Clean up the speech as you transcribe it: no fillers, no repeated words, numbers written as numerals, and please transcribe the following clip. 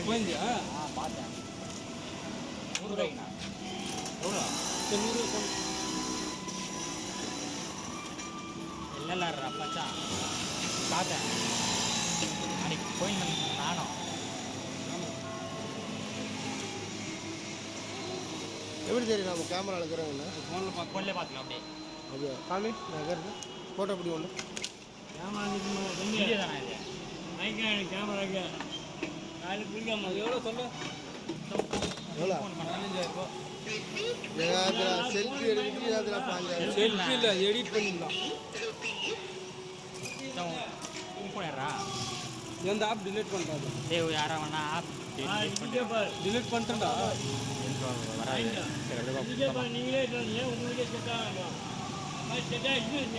போயிருந்தியா? பார்த்தேன். 100 ரூபாய்க்குண்ணா. எவ்வளோ? 100 இல்லைல்ல மச்சான், பார்த்தேன் அன்னைக்கு போயிருந்தேன் நானும். எப்படி தெரியும் நம்ம கேமரா இருக்கிறாங்கண்ணா? ஃபோனில் பார்த்து ஃபோன்லேயே பார்த்துக்கலாம் அப்படியே. அப்படியா காமி நான் இருக்கிறது ஃபோட்டோ பிடி ஒன்று கேமரா வீடியோ தானே இது? கேமராக்கு நாளைக்கு பிடிக்காம எவ்வளோ சொல்லு? எவ்வளோ ஃபோன் பண்ணேன். 15,000 ஏதாவது செல்ஃபி எடுத்து அதில் 5000 செல்ஃபி இல்லை எடிட் பண்ணிடலாம். ஃபோன் யாரா? எந்த ஆப் டிலீட் பண்ணுறாரு? டேய் யாரா வேணா ஆப் டிலீட் பண்ணிட்டேன்டா. வராது. சரி அப்படியே நீங்களே உங்களுக்கே செட் ஆகும். செட் ஆகிடுச்சு.